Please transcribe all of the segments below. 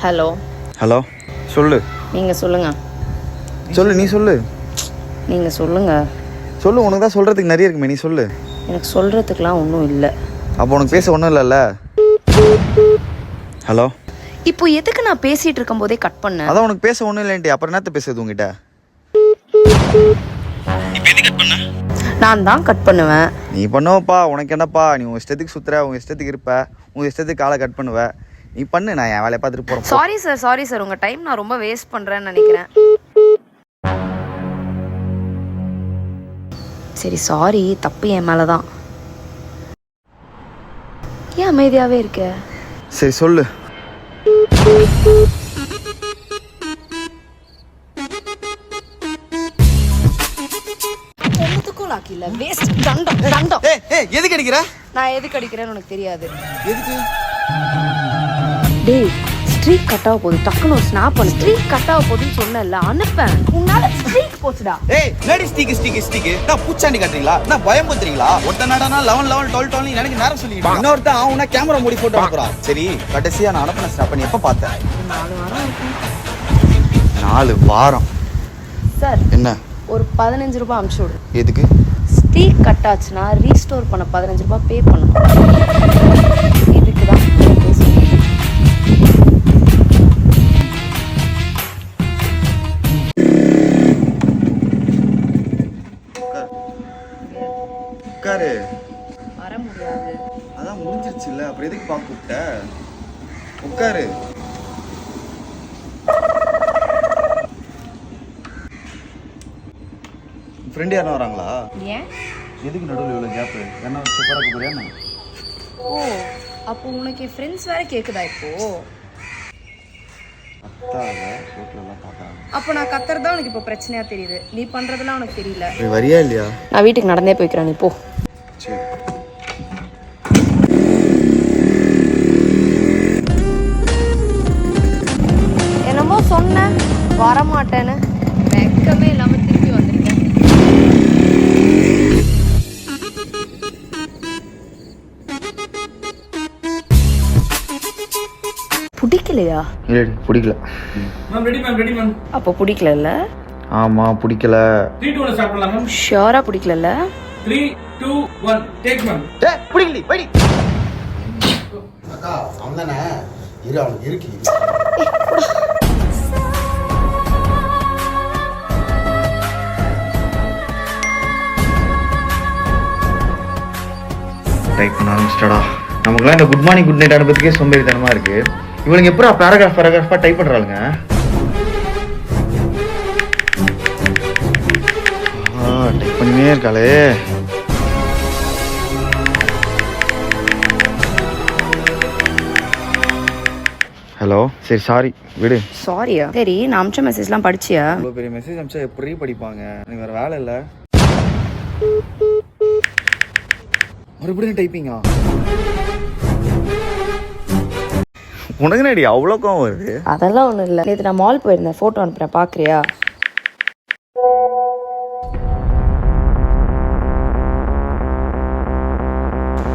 Hello hello சொல்லு. நீங்கள் சொல்லுங்கள். சொல்லு, நீ சொல்லு. நீங்கள் சொல்லுங்கள். சொல்லு, உனக்கு தான் சொல்கிறதுக்கு நிறைய இருக்குமே, நீ சொல்லு. எனக்கு சொல்கிறதுக்கெலாம் ஒன்றும் இல்லை. அப்போ உனக்கு பேச ஒன்றும் இல்லைல்ல? ஹலோ. இப்போ எதுக்கு நான் பேசிகிட்டு இருக்கும் போதே கட் பண்ணேன்? அதான் உனக்கு பேச ஒன்றும் இல்லைன்ட்டு அப்புறம் என்னத்த பேசுறது உங்ககிட்ட? இப்போ எது கட் பண்ண? நான் தான் கட் பண்ணுவேன். நீ பண்ணுவப்பா, உனக்கு என்னப்பா? நீ உங்கள் இஷ்டத்துக்கு சுற்றுற, உங்கள் இஷ்டத்துக்கு இருப்ப, உங்கள் இஷ்டத்துக்கு காலை கட் பண்ணுவ. நீ பண்ணு, நான் என் வேலையை பார்த்துட்டு போகிறேன். சாரி சார், உங்கள் டைம் நான் ரொம்ப வேஸ்ட் பண்ணுறேன்னு நினைக்கிறேன். சரி சாரி, தப்பு என் மேலே தான். ஏன் அமைதியாகவே இருக்க? சரி சொல்லு. எதுக்கு அடிக்கிற? நான் எதுக்கு அடிக்கிறேன்னு உனக்கு தெரியாது. எதுக்கு? டேய், ஸ்ட்ரீக் கட் ஆக போகுது, டக்குன்னு ஒரு ஸ்னாப் பண்ணு. ஸ்ட்ரீக் கட் ஆக போகுதுன்னு சொன்னேன்ல, அனுப்பேன். உன்னால ஸ்ட்ரீக் போச்சுடா. ஏய், லேடி ஸ்டிக் நான் பூச்சாண்டி காட்டுறீங்களா? நான் பயம் பண்றீங்களா? ஒருத்த நடனா 11 12 எனக்கு நேரம் சொல்லிட்டு இன்னொருத்தன் அவனா கேமரா மூடி போட்டோ அனுப்புறான். சரி, கடைசியா நான் அனுப்பின ஸ்னாப் பண்ணி எப்ப பார்த்தேன்? 4 வாரம் இருக்கும். 4 வாரம்? சார் என்ன? ஒரு 15 ரூபாய் அனுப்பிச்சு விடு. எதுக்கு? ஸ்ட்ரீக் கட் ஆச்சுன்னா ரீஸ்டோர் பண்ண 15 ரூபாய் பே பண்ணணும். இதுக்கு தான் பேசுகிறேன். உட்காரு. வர முடியாது. அதான் முடிஞ்சிருச்சுல்ல, அப்புறம் எதுக்கு பார்க்க கூப்பிட்ட? உட்காரு. ஃப்ரெண்ட் யாரும் வராங்களா? ஏன்? எதுக்கு நடுவில் இவ்வளோ கேப்பு? என்ன சூப்பராக கூப்பிடுறியா? ஓ, அப்போ உனக்கு என் ஃப்ரெண்ட்ஸ் வேற கேட்குதா இப்போ? அத்தாவை ரோட்லலாம் பார்க்குறாங்க. அப்போ நான் கத்துறதா உனக்கு இப்போ பிரச்சனையா தெரியுது. நீ பண்றதெல்லாம் உனக்கு தெரியல. நீ வரியா இல்லையா? நான் வீட்டுக்கு நடந்தே போய்க்கிறேன், நீ போ. சரி. என்னமோ சொன்னேன் வரமாட்டேன்னு, வெக்கமே இல்லாம திருப்பி வந்திருக்கேன். பிடிக்கலையா? இல்லை, பிடிக்கல. அப்போ பிடிக்கல? ஆமாம், பிடிக்கல. 3 2 1 ஸ்டார்ட் பண்ணலாம் மேம். ஷியோரா பிடிக்கல? 3 2 1 டேக் மேம். ஏய், பிடிக்கல, வைடி. அக்கா அவன் தானே இரு, அவனுக்கு இருக்கு. டைப் பண்ண ஆரம்பிச்சிட்டடா. நமக்குலாம் இந்த குட் மார்னிங் குட் நைட் அனுப்பதுக்கே சோம்பேறித்தனமா இருக்கு. இவளுங்க எப்போ பேராகிராஃபா டைப் பண்றாளுங்க? டைப் பண்ணினே இருக்காளே. ஹலோ. சரி சாரி, விடு. சாரியா? சரி, நான் அமிச்ச மெசேஜ்லாம் படிச்சியா? இவ்வளோ பெரிய மெசேஜ் அனுப்பிச்சா எப்படி படிப்பாங்க? எனக்கு வேற வேலை இல்லை. மறுபடியும் டைப்பிங்கா? உனக்கு நடி அவ்வளோ கோவம் வருது? அதெல்லாம் ஒன்றும் இல்லை. நேற்று நான் மால் போயிருந்தேன், ஃபோட்டோ அனுப்புகிறேன், பார்க்குறியா?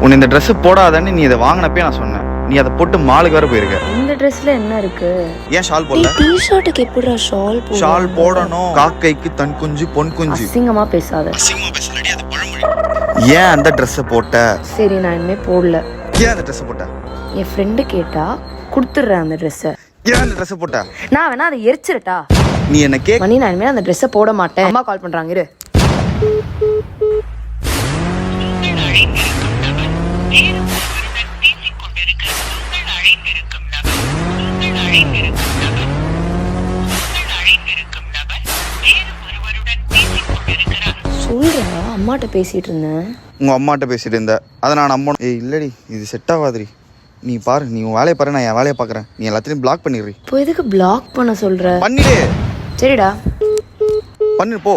உன்னை இந்த ட்ரெஸ் போடாதன்னு நீ இதை வாங்கினப்பே நான் சொன்னேன். நீ அதை போட்டு மாலுக்கு வேற போயிருக்க. இந்த ட்ரெஸ்ல என்ன இருக்கு? ஏன் ஷால் போடல? டி-ஷர்ட்டுக்கு எப்படிடா ஷால் போடு? ஷால் போடணும். காக்கைக்கு தன் குஞ்சு பொன் குஞ்சு. அசிங்கமா பேசாத. அசிங்கமா பேசலடி, அது பழமொழி. ஏன் அந்த ட்ரெஸ்ஸை போட்ட? சரி, நான் இனிமே போடல. ஏன் அந்த ட்ரெஸ்ஸை போட்ட? என் ஃப்ரெண்டு கேட்டா கொடுத்துட்றேன் அந்த ட்ரெஸ்ஸை. ஏன் அந்த ட்ரெஸ்ஸை போட்ட? நான் வேணா அதை எரிச்சிருட்டா? நீ என்ன கேக் மணி, நான் இனிமே அந்த ட்ரெஸ்ஸை போட மாட்டேன். அம்மா கால் பண்றாங்க, இரு. சொல்றா, அம்மாட்ட பேசிட்டு இருந்தேன். உங்க அம்மாட்ட பேசிட்டு இருந்த அதை நான் அம்மா. ஏய் இல்லடி, இது செட் ஆகாதுரி. நீ பாரு, நீ உன் வேலையை பாரு, நான் என் வேலையை பார்க்குறேன். நீ எல்லாத்தையும் பிளாக் பண்ணிடுறீ. இப்போ எதுக்கு பிளாக் பண்ண சொல்ற? பண்ணிடு. சரிடா, பண்ணு போ.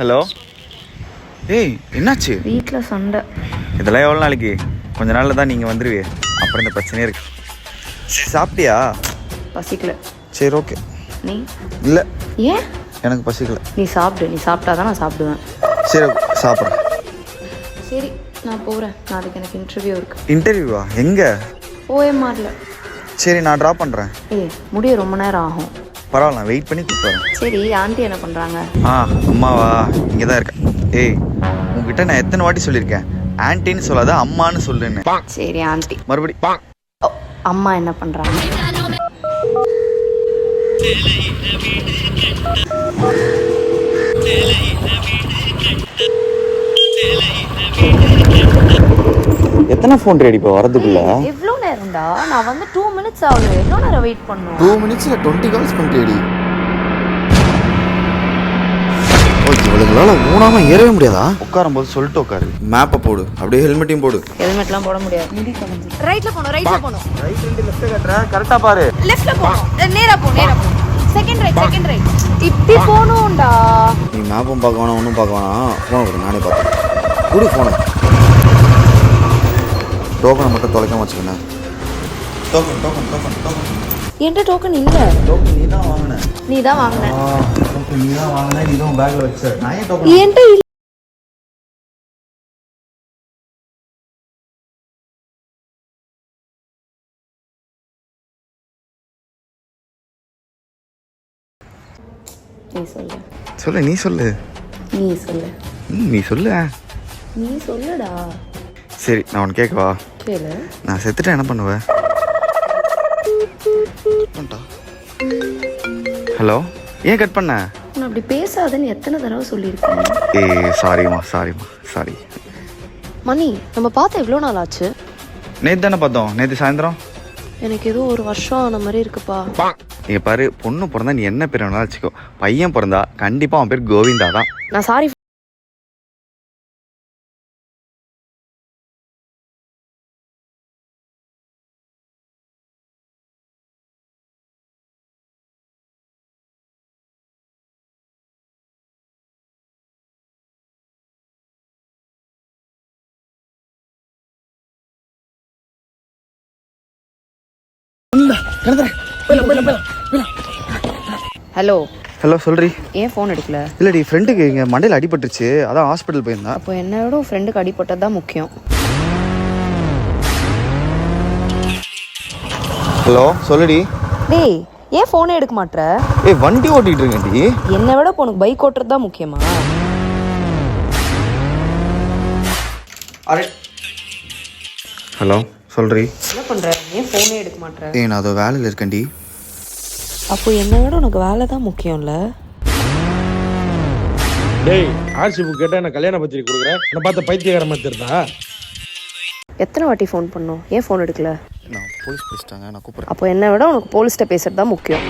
ஹலோ. ஏய், என்னாச்சு? வீட்டில் சண்டை. இதெல்லாம் எவ்வளோ நாளைக்கு? கொஞ்ச நாளில் தான் நீங்கள் வந்துடுவீங்க. அப்புறம் இந்த பிரச்சனையே இருக்கு. சாப்பிட்டியா? பசிக்கல. சரி, ஓகே. நீ? இல்லை, ஏன்? எனக்கு பசிக்கல. நீ சாப்பிடு, நீ சாப்பிட்டாதான் நான் சாப்பிடுவேன். சரி சாப்பிட்றேன். சரி நான் போகிறேன், நாளைக்கு எனக்கு இன்டர்வியூ இருக்குது. இன்டர்வியூவா? எங்கே? OMRல. சரி நான் ட்ராப் பண்ணுறேன். முடிய ரொம்ப நேரம் ஆகும். பரவாயில்ல, நான் வெயிட் பண்ணி கூப்பிட்டு வரேன். சரி ஆண்டி என்ன பண்ணுறாங்க? அம்மாவா இங்கே தான் இருக்கேன். உங்ககிட்ட நான் எத்தனை வாட்டி சொல்லியிருக்கேன், ஆன்ட்டின்னு சொல்லாத அம்மான்னு சொல்லுன்னு. சரி ஆண்டி. மறுபடி அம்மா என்ன பண்ணுறாங்க? எத்தனை ஃபோன் ரெடி இப்போ வரதுக்குள்ள? எவ்வளோ நேரம்டா? நான் வந்து 2 minutes ஆகுது. எவ்வளோ நேரம் வெயிட் பண்ணும்? 2 minutesல 20 calls பண்ணிட்டேடி. இவளுங்களால ஊனாம ஏறவே முடியாதா? உட்காரும் போது சொல்லிட்டு உட்காரு. மேப்பை போடு, அப்படியே ஹெல்மெட்டையும் போடு. ஹெல்மெட்லாம் போட முடியாது. முடி கலந்து. ரைட்ல போணும், ரைட்ல போணும். ரைட் ரெண்டு லெஃப்ட் கட்டற, கரெக்ட்டா பாரு. லெஃப்ட்ல போணும். நேரா போ, நேரா போ. Second right. இப்படி போணும்டா. நீ மேப்பும் பார்க்க வேணாம், ஒன்றும் பார்க்க வேணாம். ஃபோனை கொடு, நானே பார்த்துக்கிறேன். கொடு ஃபோனை. டோக்கனை மட்டும் தொலைக்காம வச்சுக்கண்ணே. டோக்கன். என்கிட்ட டோக்கன் இல்ல. டோக்கன் நீ தான் வாங்கின. நீ தான் வாங்கின. டோக்கன் நீ தான் வாங்கின, நீ தான் பேக்ல வச்ச. நான் ஏன் டோக்கன்? என்கிட்ட இல்ல. நீ சொல்லு. நீ சொல்லு. நீ சொல்லு. நீ சொல்லு. நீ சொல்லுடா. சரி நான் உனக்கு கேட்கவா? கேளு. நான் செத்துட்டேன் என்ன பண்ணுவ? ஹலோ, ஏன் கட் பண்ண? நான் அப்படி பேசாதன்னு எத்தனை தடவை சொல்லியிருக்கேன். சாரி. மணி, நம்ம பார்த்து எவ்வளோ நாள் ஆச்சு? நேற்று தானே பார்த்தோம், நேற்று சாயந்தரம். எனக்கு ஏதோ 1 வருஷம் ஆன மாதிரி இருக்குப்பா. நீங்க பாரு, பொண்ணு பிறந்தா நீ என்ன பேர் வேணாலும் வச்சுக்கோ. பையன் பிறந்தா கண்டிப்பா அவன் பேர் கோவிந்தா தான். நான் சாரி. ஹலோ சொல்றி. ஏன் ஃபோன் எடுக்கல? இல்லடி, ஃப்ரெண்டுக்கு இங்கே மண்டையில் அடிபட்டுருச்சு, அதான் ஹாஸ்பிட்டல் போயிருந்தேன். அப்போ என்னை விட உன் ஃப்ரெண்டுக்கு அடிபட்டது தான் முக்கியம். ஹலோ சொல்லுடி. டேய் ஏன் ஃபோனே எடுக்க மாட்ற? வண்டி ஓட்டிட்டு இருக்கேன்டி. என்னை விட இப்போ உனக்கு பைக் ஓட்டுறது தான் முக்கியமா? ஹலோ சொல்றி. என்ன பண்ற? ஏன் ஃபோனே எடுக்க மாட்ற? நான் அதோ வேலையில் இருக்கேன்டி. அப்போ என்னை விட உனக்கு வேலை தான் முக்கியம்ல? டேய் ஆர்சிபு கேட்டா என்ன கல்யாண பத்திரிக்கை கொடுக்குறேன், என்ன பார்த்த பைத்தியக்கார மாதிரி தெரியுதா? எத்தனை வாட்டி ஃபோன் பண்ணோம், ஏன் ஃபோன் எடுக்கல? நான் போலீஸ் பேசிட்டாங்க, நான் கூப்பிட்றேன். அப்போ என்னை விட உனக்கு போலீஸ்கிட்ட பேசுறது தான் முக்கியம்.